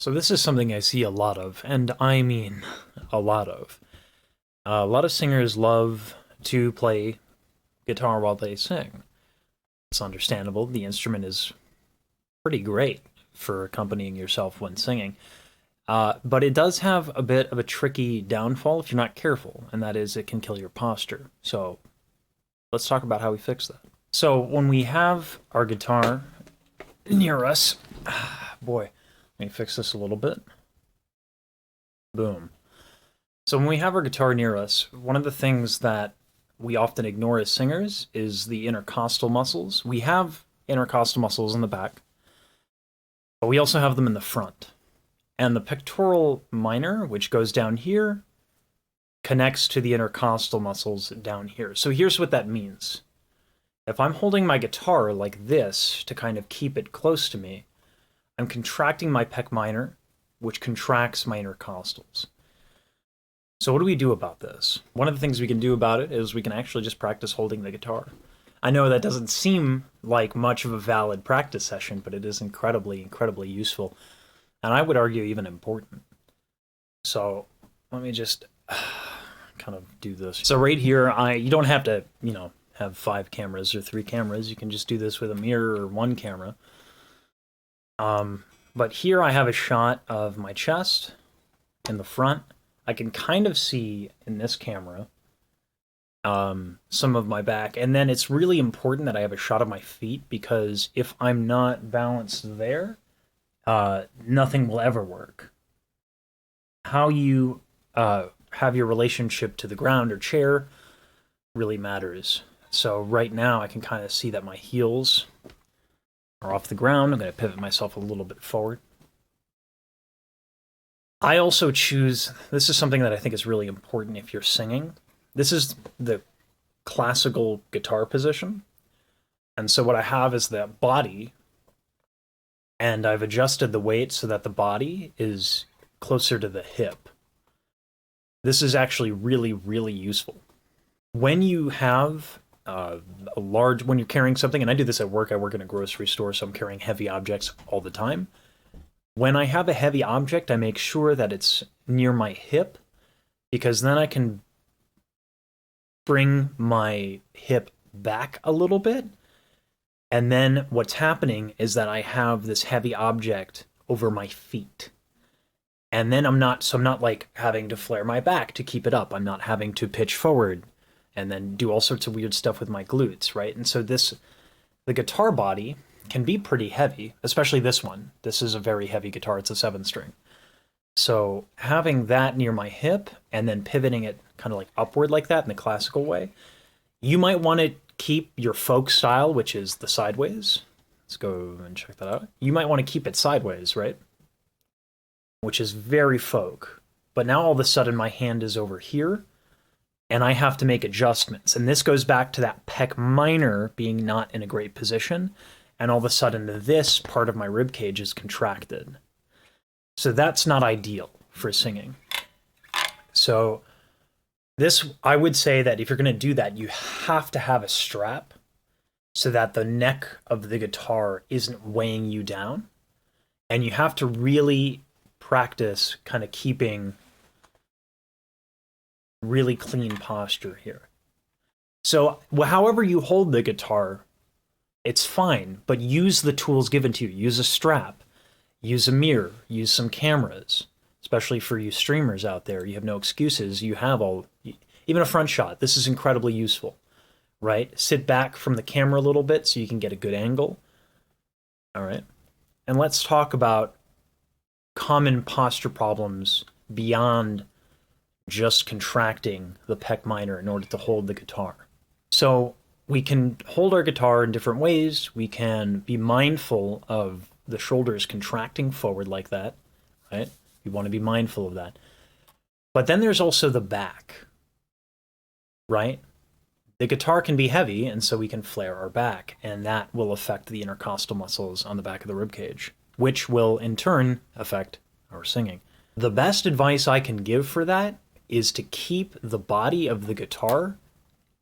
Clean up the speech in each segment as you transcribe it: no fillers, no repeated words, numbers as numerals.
So this is something I see a lot of, and I mean a lot of. A lot of singers love to play guitar while they sing. It's understandable. The instrument is pretty great for accompanying yourself when singing. But it does have a bit of a tricky downfall if you're not careful, and that is it can kill your posture. So let's talk about how we fix that. So when we have our guitar near us, boy, let me fix this a little bit. Boom. So when we have our guitar near us, one of the things that we often ignore as singers is the intercostal muscles. We have intercostal muscles in the back, but we also have them in the front. And the pectoral minor, which goes down here, connects to the intercostal muscles down here. So here's what that means. If I'm holding my guitar like this to kind of keep it close to me, I'm contracting my pec minor, which contracts my intercostals. So what do we do about this? One of the things we can do about it is we can actually just practice holding the guitar. I know that doesn't seem like much of a valid practice session, but it is incredibly, incredibly useful. And I would argue even important. So let me just kind of do this. So right here, you don't have to, have 5 cameras or 3 cameras. You can just do this with a mirror or 1 camera. But here I have a shot of my chest in the front. I can kind of see in this camera some of my back. And then it's really important that I have a shot of my feet, because if I'm not balanced there, nothing will ever work. How you have your relationship to the ground or chair really matters. So right now I can kind of see that my heels are off the ground. I'm going to pivot myself a little bit forward. I also choose, this is something that I think is really important if you're singing. This is the classical guitar position. And so what I have is the body, and I've adjusted the weight so that the body is closer to the hip. This is actually really, really useful. When you have when you're carrying something, and I do this at work, I work in a grocery store, so I'm carrying heavy objects all the time. When I have a heavy object, I make sure that it's near my hip, because then I can bring my hip back a little bit. And then what's happening is that I have this heavy object over my feet. And then I'm not like having to flare my back to keep it up. I'm not having to pitch forward and then do all sorts of weird stuff with my glutes, right? And so the guitar body can be pretty heavy, especially this one. This is a very heavy guitar. It's a 7-string. So having that near my hip and then pivoting it kind of like upward like that in the classical way, you might want to keep your folk style, which is the sideways. Let's go and check that out. You might want to keep it sideways, right? Which is very folk. But now all of a sudden my hand is over here, and I have to make adjustments. And this goes back to that pec minor being not in a great position, and all of a sudden this part of my rib cage is contracted. So that's not ideal for singing. So this, I would say that if you're going to do that, you have to have a strap so that the neck of the guitar isn't weighing you down. And you have to really practice kind of keeping really clean posture here. So however you hold the guitar, it's fine, but use the tools given to you. Use a strap, use a mirror, use some cameras, especially for you streamers out there. You have no excuses. You have even a front shot. This is incredibly useful, right? Sit back from the camera a little bit so you can get a good angle. All right. And let's talk about common posture problems beyond just contracting the pec minor in order to hold the guitar. So we can hold our guitar in different ways. We can be mindful of the shoulders contracting forward like that, right? You want to be mindful of that. But then there's also the back, right? The guitar can be heavy, and so we can flare our back, and that will affect the intercostal muscles on the back of the rib cage, which will in turn affect our singing. The best advice I can give for that is to keep the body of the guitar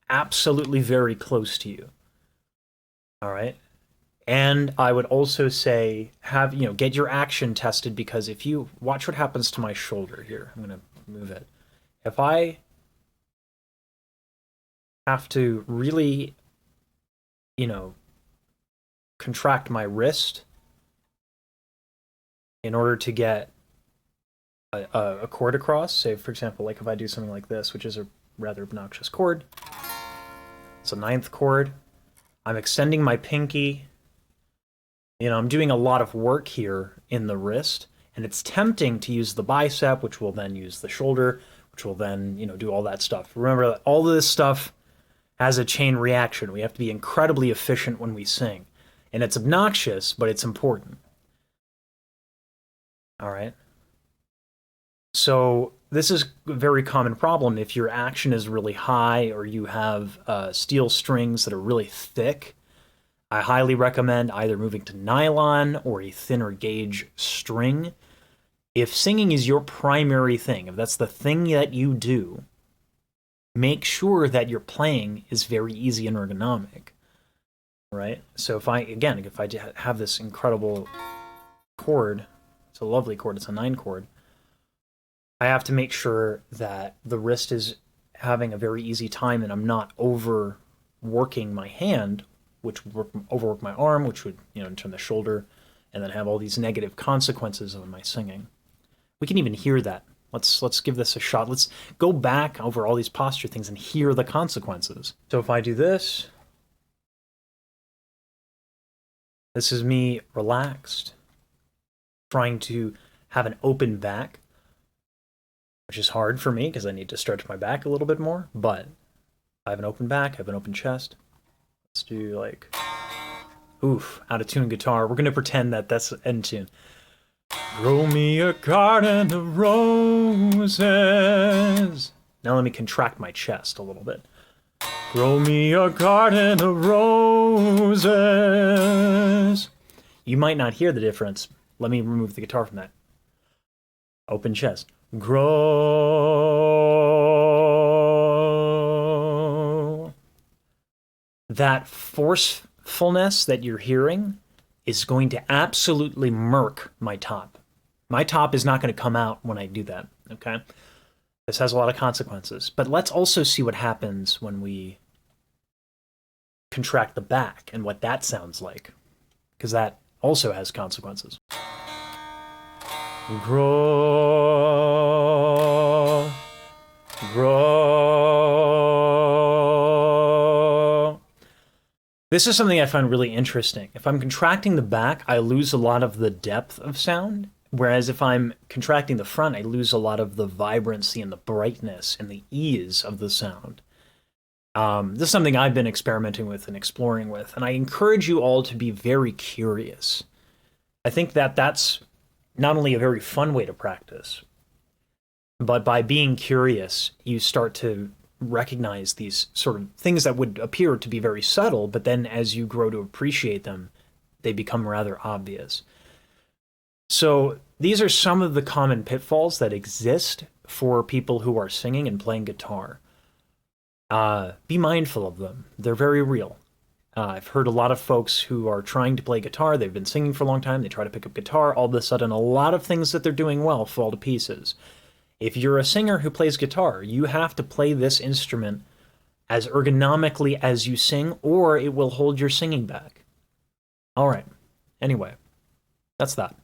absolutely very close to you. All right? And I would also say get your action tested, because if you watch what happens to my shoulder here, I'm going to move it. If I have to really, contract my wrist in order to get a chord across, say for example, like if I do something like this, which is a rather obnoxious chord, it's a ninth chord, I'm extending my pinky, I'm doing a lot of work here in the wrist, and it's tempting to use the bicep, which will then use the shoulder, which will then, do all that stuff. Remember that all of this stuff has a chain reaction. We have to be incredibly efficient when we sing. And it's obnoxious, but it's important. All right. So this is a very common problem if your action is really high or you have steel strings that are really thick. I highly recommend either moving to nylon or a thinner gauge string. If singing is your primary thing, if that's the thing that you do, make sure that your playing is very easy and ergonomic, right? So if I have this incredible chord, it's a lovely chord, it's a 9 chord, I have to make sure that the wrist is having a very easy time and I'm not overworking my hand, which would overwork my arm, which would, turn the shoulder, and then have all these negative consequences of my singing. We can even hear that. Let's give this a shot. Let's go back over all these posture things and hear the consequences. So if I do this, this is me relaxed, trying to have an open back, which is hard for me because I need to stretch my back a little bit more, but I have an open back, I have an open chest. Let's do like, out of tune guitar. We're going to pretend that that's in tune. Grow me a garden of roses. Now let me contract my chest a little bit. Grow me a garden of roses. You might not hear the difference. Let me remove the guitar from that. Open chest. Grow. That forcefulness that you're hearing is going to absolutely murk my top. My top is not going to come out when I do that, okay? This has a lot of consequences. But let's also see what happens when we contract the back and what that sounds like, because that also has consequences. Grow, grow. This is something I find really interesting. If I'm contracting the back, I lose a lot of the depth of sound, whereas if I'm contracting the front, I lose a lot of the vibrancy and the brightness and the ease of the sound. This is something I've been experimenting with and exploring with, and I encourage you all to be very curious. I think that that's not only a very fun way to practice, but by being curious, you start to recognize these sort of things that would appear to be very subtle, but then as you grow to appreciate them, they become rather obvious. So these are some of the common pitfalls that exist for people who are singing and playing guitar. Be mindful of them. They're very real. I've heard a lot of folks who are trying to play guitar, they've been singing for a long time, they try to pick up guitar, all of a sudden a lot of things that they're doing well fall to pieces. If you're a singer who plays guitar, you have to play this instrument as ergonomically as you sing, or it will hold your singing back. All right. Anyway, that's that.